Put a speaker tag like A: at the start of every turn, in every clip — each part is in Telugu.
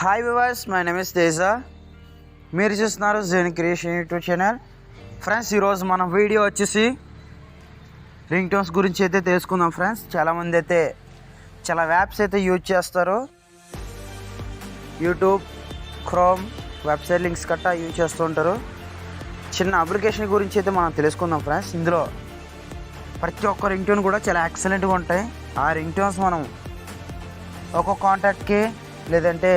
A: Hi viewers, my name is Teja. మీరు చూస్తున్నారు జెన్ క్రియేషన్ యూట్యూబ్ ఛానల్. ఫ్రెండ్స్, ఈరోజు మనం వీడియో వచ్చేసి రింగ్ టోన్స్ గురించి అయితే తెలుసుకుందాం. ఫ్రెండ్స్, చాలామంది అయితే చాలా యాప్స్ అయితే యూజ్ చేస్తారు. యూట్యూబ్, క్రోమ్, వెబ్సైట్ లింక్స్ గట్టా యూజ్ చేస్తూ ఉంటారు. చిన్న అప్లికేషన్ గురించి అయితే మనం తెలుసుకుందాం. ఫ్రెండ్స్, ఇందులో ప్రతి ఒక్క రింగ్ టోన్ కూడా చాలా ఎక్సలెంట్గా ఉంటాయి. ఆ రింగ్ టోన్స్ మనం ఒక్కొక్క కాంటాక్ట్కి లేదంటే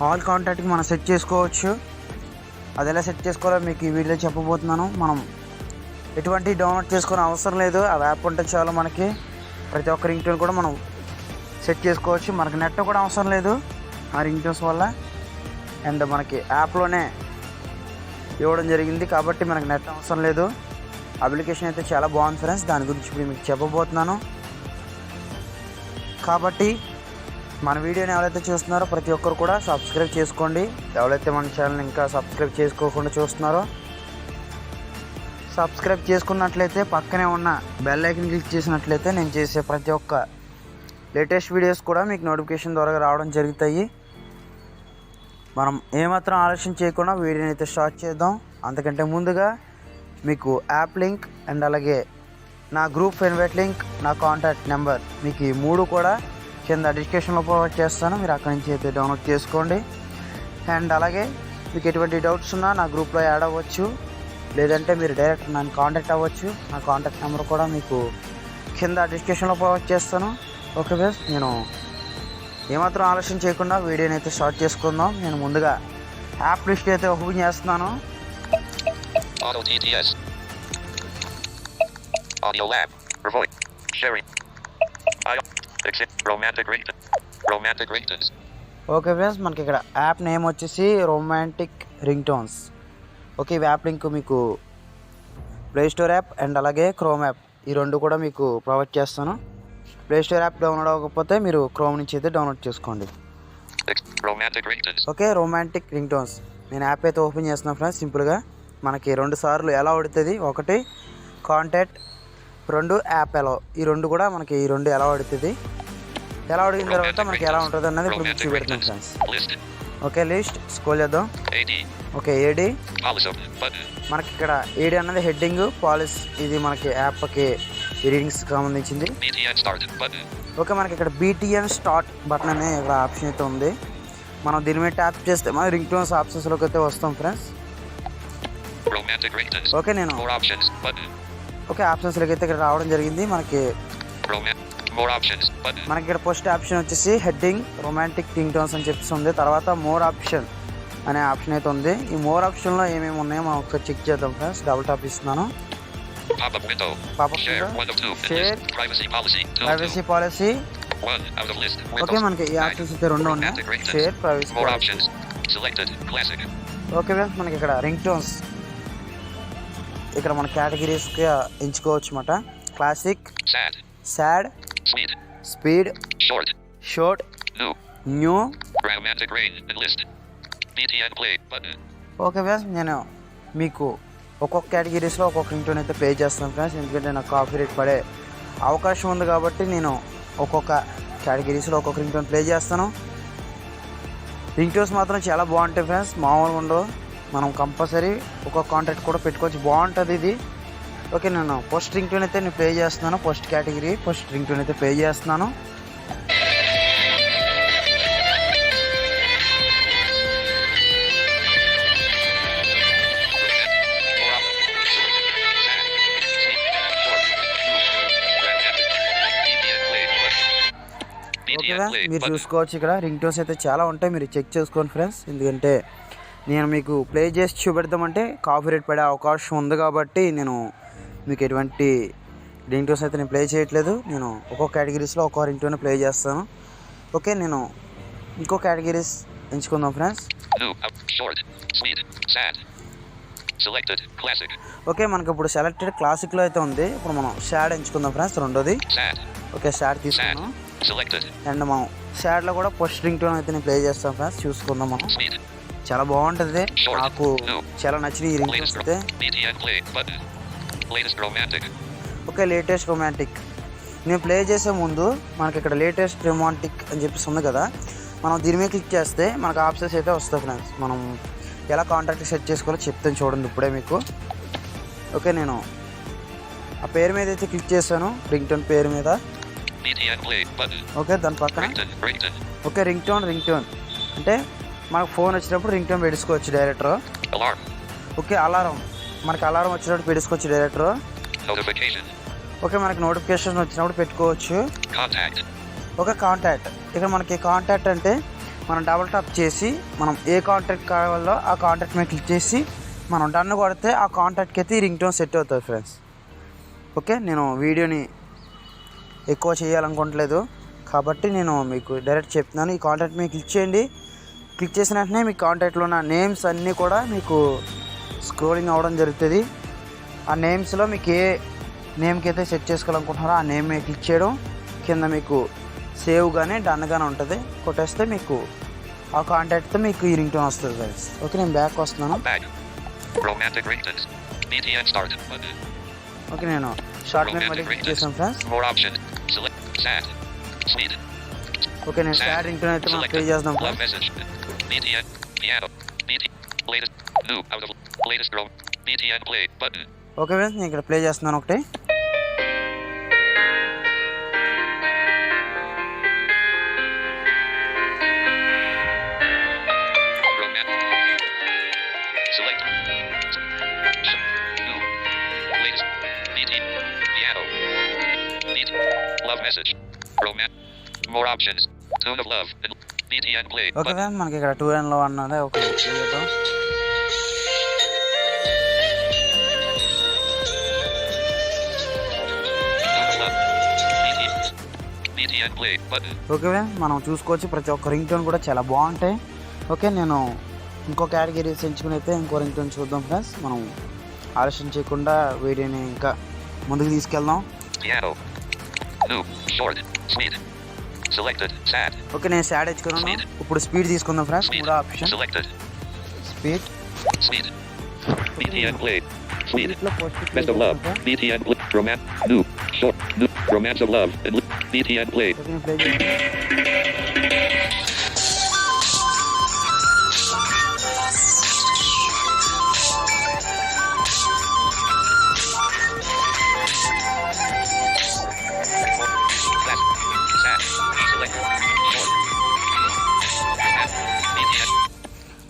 A: ఆల్ కాంటాక్ట్కి మనం సెట్ చేసుకోవచ్చు. అది ఎలా సెట్ చేసుకోవాలో మీకు ఈ వీడియోలో చెప్పబోతున్నాను. మనం ఎటువంటి డౌన్లోడ్ చేసుకునే అవసరం లేదు. ఆ యాప్ ఉంటే చాలు, మనకి ప్రతి ఒక్క రింగ్ టోన్ కూడా మనం సెట్ చేసుకోవచ్చు. మనకి నెట్ కూడా అవసరం లేదు ఆ రింగ్ టోన్స్ వల్ల. అండ్ మనకి యాప్లోనే ఇవ్వడం జరిగింది కాబట్టి మనకి నెట్ అవసరం లేదు. అప్లికేషన్ అయితే చాలా బాగుంది ఫ్రెండ్స్, దాని గురించి ఇప్పుడు మీకు చెప్పబోతున్నాను. కాబట్టి మన వీడియోని ఎవరైతే చూస్తున్నారో ప్రతి ఒక్కరు కూడా సబ్స్క్రైబ్ చేసుకోండి. ఎవరైతే మన ఛానల్ ఇంకా సబ్స్క్రైబ్ చేసుకోకుండా చూస్తున్నారో సబ్స్క్రైబ్ చేసుకున్నట్లయితే పక్కనే ఉన్న బెల్ ఐకాన్ క్లిక్ చేసినట్లయితే నేను చేసే ప్రతి ఒక్క లేటెస్ట్ వీడియోస్ కూడా మీకు నోటిఫికేషన్ ద్వారా రావడం జరుగుతాయి. మనం ఏమాత్రం ఆలస్యం చేయకుండా వీడియోని అయితే స్టార్ట్ చేద్దాం. అంతకంటే ముందుగా మీకు యాప్ లింక్ అండ్ అలాగే నా గ్రూప్ ఇన్వైట్ లింక్, నా కాంటాక్ట్ నెంబర్ మీకు ఈ మూడు కూడా కింద డిస్క్రిప్షన్లో ప్రొవైడ్ చేస్తాను. మీరు అక్కడి నుంచి అయితే డౌన్లోడ్ చేసుకోండి. అండ్ అలాగే మీకు ఎటువంటి డౌట్స్ ఉన్నా నా గ్రూప్లో యాడ్ అవ్వచ్చు, లేదంటే మీరు డైరెక్ట్ నన్ను కాంటాక్ట్ అవ్వచ్చు. నా కాంటాక్ట్ నెంబర్ కూడా మీకు కింద డిస్క్రిప్షన్లో ప్రొవైడ్ చేస్తాను. ఓకే ఫ్రెండ్స్, నేను ఏమాత్రం ఆలస్యం చేయకుండా వీడియోని అయితే స్టార్ట్ చేసుకుందాం. నేను ముందుగా యాప్ లిస్ట్ అయితే ఓపెన్ చేస్తున్నాను. ఓకే ఫ్రెండ్స్, మనకి ఇక్కడ యాప్ నేమ్ వచ్చేసి రొమాంటిక్ రింగ్ టోన్స్. ఓకే, ఈ యాప్ లింక్ మీకు ప్లే స్టోర్ యాప్ అండ్ అలాగే క్రోమ్ యాప్ ఈ రెండు కూడా మీకు ప్రొవైడ్ చేస్తాను. ప్లే స్టోర్ యాప్ డౌన్లోడ్ అవ్వకపోతే మీరు క్రోమ్ నుంచి అయితే డౌన్లోడ్ చేసుకోండి. ఓకే, రొమాంటిక్ రింగ్ టోన్స్ నేను యాప్ అయితే ఓపెన్ చేస్తున్నాను ఫ్రెండ్స్. సింపుల్గా మనకి 2 సార్లు ఎలా పడుతుంది, ఒకటి కాంటాక్ట్, 2 యాప్ ఎలా, ఈ రెండు కూడా మనకి ఈ రెండు ఎలా పడుతుంది. ఎలా అడిగిన తర్వాత మనకి ఎలా ఉంటుంది అన్నది ఇప్పుడు మీకు చూపెడతాం ఫ్రెండ్స్. ఓకే, లిస్ట్ స్క్రోల్ చేద్దాం. ఓకే, ఏడి మనకి ఇక్కడ ఏడి అన్నది హెడ్డింగ్, పాలిస్ ఇది మనకి యాప్కి రీడింగ్స్కి సంబంధించింది. ఓకే, మనకి ఇక్కడ BTN స్టార్ట్ బటన్ అనే ఇక్కడ ఆప్షన్ అయితే ఉంది. మనం దీని మీద ట్యాప్ చేస్తే మన రింగ్ టోన్స్ ఆప్షన్స్లోకి అయితే వస్తాం ఫ్రెండ్స్. ఓకే, నేను ఓకే ఆప్షన్స్లోకి అయితే ఇక్కడ రావడం జరిగింది. మనకి ఇక్కడ ఫస్ట్ ఆప్షన్ వచ్చేసి హెడ్డింగ్ రొమాంటిక్ రింగ్ టోన్స్ అని చెప్పేసి ఉంది. తర్వాత మోర్ ఆప్షన్ అనే ఆప్షన్ అయితే ఉంది. ఈ మోర్ ఆప్షన్లో ఏమేమి ఉన్నాయో మనం ఒకసారి చెక్ చేద్దాం ఫ్రెండ్స్. డబుల్ టాప్ ఇస్తున్నాను. Share, privacy policy. ఓకే, మనకి ఈ ఆప్షన్స్ అయితే 2 ఉన్నాయి, share, privacy policy. Okay friends, మనకి ఇక్కడ రింగ్ టోన్స్ ఇక్కడ మన కేటగిరీస్గా ఎంచుకోవచ్చు అన్నమాట. Classic, sad, speed, short, new. Okay friends, నేను మీకు ఒక్కొక్క కేటగిరీస్లో ఒక్కొక్క రింగ్ టోన్ అయితే ప్లే చేస్తాను ఫ్రెండ్స్. ఎందుకంటే నాకు కాపీరైట్ పడే అవకాశం ఉంది కాబట్టి నేను ఒక్కొక్క కేటగిరీస్లో ఒక్కొక్క రింగ్ టోన్ ప్లే చేస్తాను. రింగ్ టోన్స్ మాత్రం చాలా బాగుంటాయి ఫ్రెండ్స్, మామూలుగా ఉండవు. మనం కంపల్సరీ ఒక్కొక్క కాంటాక్ట్ కూడా పెట్టుకోవచ్చు, బాగుంటుంది ఇది. ఓకే, నేను ఫస్ట్ రింగ్ టోన్ అయితే నేను ప్లే చేస్తున్నాను. First category first ring tone అయితే ప్లే చేస్తున్నాను. ఓకేగా, మీరు చూసుకోవచ్చు ఇక్కడ రింగ్ టోన్స్ అయితే చాలా ఉంటాయి, మీరు చెక్ చేసుకోండి ఫ్రెండ్స్. ఎందుకంటే నేను మీకు ప్లే చేసి చూపెడతామంటే కాపీరైట్ పడే అవకాశం ఉంది కాబట్టి నేను మీకు ఎటువంటి రింగ్ టోన్స్ అయితే నేను ప్లే చేయట్లేదు. నేను ఒక్కొక్క కేటగిరీస్లో ఒక్కో రింగ్ టోన్ ప్లే చేస్తాను. ఓకే, నేను ఇంకో కేటగిరీస్ ఎంచుకుందాం ఫ్రెండ్స్. ఓకే, మనకి ఇప్పుడు సెలెక్టెడ్ క్లాసిక్లో అయితే ఉంది. ఇప్పుడు మనం షాడ్ ఎంచుకుందాం ఫ్రెండ్స్, రెండోది. ఓకే, షాడ్ తీసుకున్నాం. అండ్ మనం షాడ్లో కూడా ఫస్ట్ రింగ్ టోన్ అయితే నేను ప్లే చేస్తాం ఫ్రెండ్స్. చూసుకుందాం, మనం చాలా బాగుంటుంది, నాకు చాలా నచ్చిన ఈ రింగ్ టోన్స్ అయితే. ఓకే, లేటెస్ట్ రొమాంటిక్ నేను ప్లే చేసే ముందు మనకి ఇక్కడ లేటెస్ట్ రొమాంటిక్ అని చెప్పేసి ఉంది కదా, మనం దీని మీద క్లిక్ చేస్తే మనకు ఆప్షన్స్ అయితే వస్తాయి ఫ్రెండ్స్. మనం ఎలా కాంటాక్ట్ సెట్ చేసుకోవాలో చెప్తాను చూడండి ఇప్పుడే మీకు. ఓకే, నేను ఆ పేరు మీద అయితే క్లిక్ చేశాను, రింగ్ టోన్ పేరు మీద. ఓకే, దాని పక్కన ఓకే రింగ్ టోన్ అంటే మనకు ఫోన్ వచ్చినప్పుడు రింగ్ టోన్ పెట్టుకోవచ్చు డైరెక్టర్. ఓకే, అలారం మనకి అలారం వచ్చినప్పుడు పెట్టుకోవచ్చు డైరెక్టర్. ఓకే, మనకి నోటిఫికేషన్ వచ్చినప్పుడు పెట్టుకోవచ్చు. Okay, contact. ఇక్కడ మనకి కాంటాక్ట్ అంటే మనం డబుల్ టాప్ చేసి మనం ఏ కాంటాక్ట్ కావాలో ఆ కాంటాక్ట్ మీద క్లిక్ చేసి మనం డన్ కొడితే ఆ కాంటాక్ట్కి అయితే ఈ రింగ్ టోన్ సెట్ అవుతుంది ఫ్రెండ్స్. ఓకే, నేను వీడియోని ఎక్కువ చేయాలనుకోవట్లేదు కాబట్టి నేను మీకు డైరెక్ట్ చెప్తున్నాను. ఈ కాంటాక్ట్ మీద క్లిక్ చేయండి. క్లిక్ చేసిన వెంటనే మీ కాంటాక్ట్లో ఉన్న నేమ్స్ అన్నీ కూడా మీకు స్క్రోలింగ్ అవ్వడం జరుగుతుంది. ఆ నేమ్స్లో మీకు ఏ నేమ్కి అయితే సెట్ చేసుకోవాలనుకుంటున్నారో ఆ నేమ్ మీద క్లిక్ చేయడం, కింద మీకు సేవ్ కానీ డన్ కానీ ఉంటుంది, కొట్టేస్తే మీకు ఆ కాంటాక్ట్తో మీకు ఈ రింగ్ టోన్ వస్తుంది ఫ్రెండ్స్. ఓకే, నేను బ్యాక్ వస్తున్నాను. ఓకే, నేను షార్ట్ మీద మళ్ళీ క్లిక్ చేశాను ఫ్రెండ్స్. ఓకే, నేను సాడ్ రింగ్ టోన్ అయితే మనం ప్లే చేద్దాం ఫ్రెండ్స్. ఓకే ఫ్రెండ్స్, నేను ఇక్కడ ప్లే చేస్తున్నాను ఒకటి. ఓకే ఫ్రెండ్స్, మనకి ఇక్కడ 2 and Love అన్నది ఒక చేద్దాం. ఓకే ఫ్రెండ్స్, మనం చూసుకోవచ్చు ప్రతి ఒక్క రింగ్ టోన్ కూడా చాలా బాగుంటాయి. ఓకే, నేను ఇంకో కేటగిరీస్ ఎంచుకుని అయితే ఇంకో రింగ్ టోన్ చూద్దాం ఫ్రెండ్స్. మనం ఆలస్యం చేయకుండా వీడియోని ఇంకా ముందుకు తీసుకెళ్దాం. ఓకే, నేను సాడ్ ఎంచుకున్నాను. ఇప్పుడు స్పీడ్ తీసుకుందాం ఫ్రెండ్స్. మూడో option speed.
B: Best of love. BTN play. Romance of love. BTN play.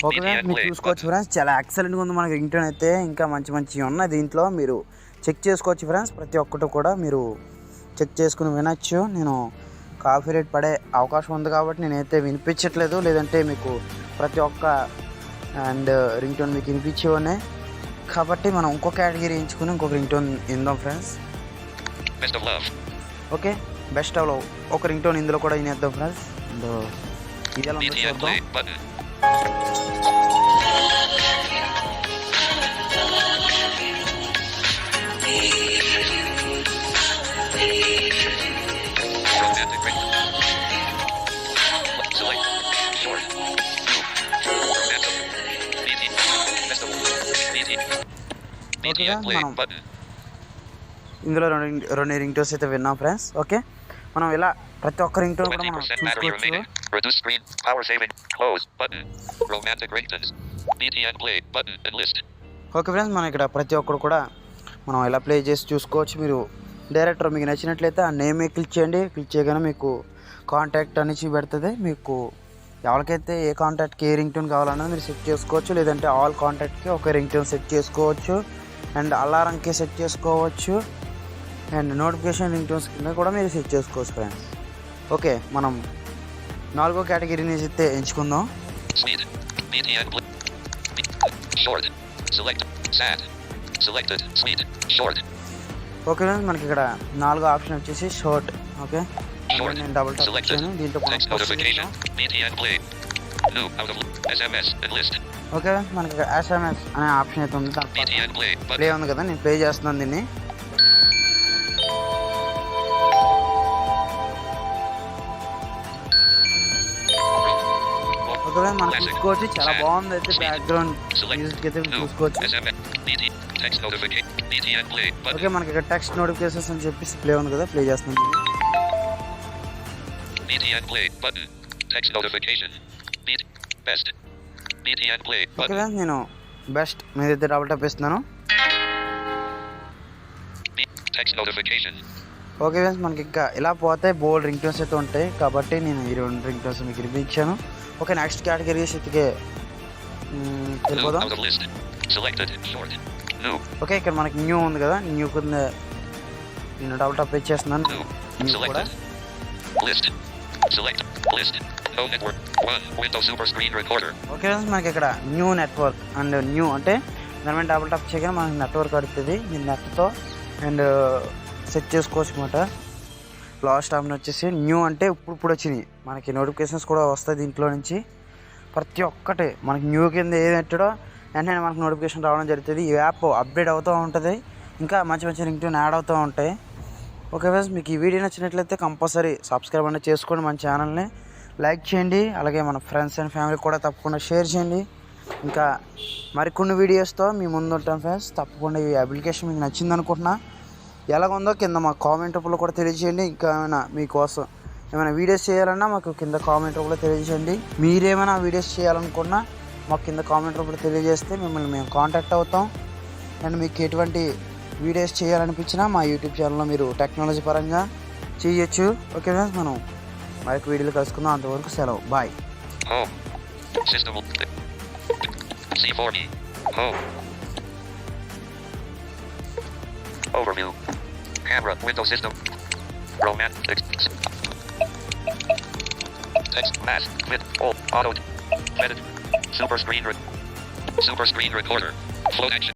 A: Okay, మీరు చూసుకోవచ్చు ఫ్రెండ్స్, చాలా ఎక్సలెంట్గా ఉంది మనకి రింగ్ టోన్ అయితే. ఇంకా మంచి ఉన్నాయి దీంట్లో, మీరు చెక్ చేసుకోవచ్చు ఫ్రెండ్స్. ప్రతి ఒక్కటి కూడా మీరు చెక్ చేసుకుని వినొచ్చు. నేను కాపీ రేట్ పడే అవకాశం ఉంది కాబట్టి నేనైతే వినిపించట్లేదు, లేదంటే మీకు ప్రతి ఒక్క అండ్ రింగ్ టోన్ మీకు వినిపించేవనే. కాబట్టి మనం ఇంకో కేటగిరీ ఎంచుకుని ఇంకొక రింగ్ టోన్ విందాం friends. Okay, best of love ఒక రింగ్ టోన్ ఇందులో కూడా వినేద్దాం ఫ్రెండ్స్. అండ్ ఇది ఎలా ఉందో చూద్దాం. ఓకే, మనం ఇందులో రెండు రింగ్ టోన్స్ అయితే విన్నాం ఫ్రెండ్స్. ఓకే, మనం ఇలా ప్రతి ఒక్క రింగ్ టోన్ కూడా మనం చూసుకోవచ్చు. ఓకే ఫ్రెండ్స్, మనం ఇక్కడ ప్రతి ఒక్కరు కూడా మనం ఇలా ప్లే చేసి చూసుకోవచ్చు. మీరు డైరెక్టర్ మీకు నచ్చినట్లయితే ఆ నేమ్ క్లిక్ చేయండి. క్లిక్ చేయగానే మీకు కాంటాక్ట్ అని చూపెడుతుంది. మీకు ఎవరికైతే ఏ కాంటాక్ట్కి ఏ రింగ్ టోన్ కావాలన్నది మీరు సెట్ చేసుకోవచ్చు, లేదంటే ఆల్ కాంటాక్ట్కి ఒక రింగ్ టోన్ సెట్ చేసుకోవచ్చు, అండ్ అలారంకి సెట్ చేసుకోవచ్చు, అండ్ నోటిఫికేషన్ రింగ్ టోన్స్ కింద కూడా మీరు సెట్ చేసుకోవచ్చు ఫ్రెండ్స్. ఓకే, మనం 4వ కేటగిరీని అయితే ఎంచుకుందాం. ఓకే ఫ్రెండ్స్, మనకి ఇక్కడ 4వ ఆప్షన్ వచ్చేసి షార్ట్. ఓకే, నేను డబుల్ టాప్ చేశాను. దీంట్లో ఓకే, మనకి ఇక్కడ SMS అనే ఆప్షన్ అయితే ఉంది. ప్లే ఉంది కదా, నేను ప్లే చేస్తున్నాను దీన్ని. ఓకే, మనం చూసుకోవచ్చు చాలా బాగుంది అయితే. బ్యాక్గ్రౌండ్ మ్యూజిక్ అయితే చూసుకోవచ్చు. ఓకే, మనకి ఇక్కడ టెక్స్ట్ నోటిఫికేషన్స్ అని చెప్పేసి ప్లే ఉంది కదా, ప్లే చేస్తున్నాను.
B: Text notification. Beat. Best. BT and play.
A: Okay
B: Button.
A: Friends నేను బెస్ట్ మీద అయితే డబుల్ టాప్ ఇస్తున్నాను.
B: Text notification.
A: ఓకే ఫ్రెండ్స్ మనకి ఇంకా ఇలా పోతే బోల్డ్ రింగ్ టోన్స్ అయితే ఉంటాయి కాబట్టి నేను ఈ 2 రింగ్ టోన్స్ మీకు రివ్యూ ఇచ్చాను. ఓకే నెక్స్ట్ కేటగిరీస్ అయితే
B: New
A: వెళ్ళిపోదాం.
B: out of list. Selected. Short. New.
A: Okay ఇక్కడ మనకి న్యూ ఉంది కదా, న్యూ కింద నేను డబుల్ టాప్ ఇచ్చేస్తున్నాను.
B: New.
A: న్యూ కూడా
B: Selected. List. Select. List. No network. 1. Windows Super Screen Recorder.
A: Okay friends మనకి ఇక్కడ న్యూ నెట్వర్క్ అండ్ న్యూ అంటే దాని మీద డబుల్ టాప్ చేయగానే మనకి నెట్వర్క్ అడుగుతుంది. మీరు నెట్తో అండ్ సెట్ చేసుకోవచ్చు అనమాట. లాస్ట్ టైం వచ్చేసి న్యూ అంటే ఇప్పుడు వచ్చినాయి మనకి నోటిఫికేషన్స్ కూడా వస్తాయి దీంట్లో నుంచి. ప్రతి ఒక్కటి మనకి న్యూ కింద ఏది పెట్టాడో వెంటనే మనకు నోటిఫికేషన్ రావడం జరుగుతుంది. ఈ యాప్ అప్డేట్ అవుతూ ఉంటుంది, ఇంకా మంచి మంచి రింగ్ టోన్ యాడ్ అవుతూ ఉంటాయి. ఓకే ఫ్రెండ్స్ మీకు ఈ వీడియో నచ్చినట్లయితే కంపల్సరీ సబ్స్క్రైబ్ అనేది చేసుకోండి, మన ఛానల్ని లైక్ చేయండి, అలాగే మన ఫ్రెండ్స్ అండ్ ఫ్యామిలీ కూడా తప్పకుండా షేర్ చేయండి. ఇంకా మరికొన్ని వీడియోస్తో మీ ముందు ఉంటాం ఫ్రెండ్స్. తప్పకుండా ఈ అప్లికేషన్ మీకు నచ్చింది అనుకుంటున్నా. ఎలాగుందో కింద మా కామెంట్ రూపంలో కూడా తెలియజేయండి. ఇంకా ఏమైనా మీకోసం ఏమైనా వీడియోస్ చేయాలన్నా మాకు కింద కామెంట్ రూపంలో తెలియజేయండి. మీరేమైనా వీడియోస్ చేయాలనుకున్నా మాకు కింద కామెంట్ రూపంలో తెలియజేస్తే మిమ్మల్ని మేము కాంటాక్ట్ అవుతాం. అండ్ మీకు ఎటువంటి వీడియోస్ చేయాలనిపించినా మా యూట్యూబ్ ఛానల్లో మీరు టెక్నాలజీ పరంగా చేయొచ్చు. ఓకే ఫ్రెండ్స్ మనం మరొక వీడియోలో కలుసుకుందాం. అంతవరకు సెలవు, bye.
B: Home. System. C4E. Home. Overview. Camera. Window system. Romantic. Text. Mask. Clip. Alt. Auto. Edit. Super screen recorder. Float action.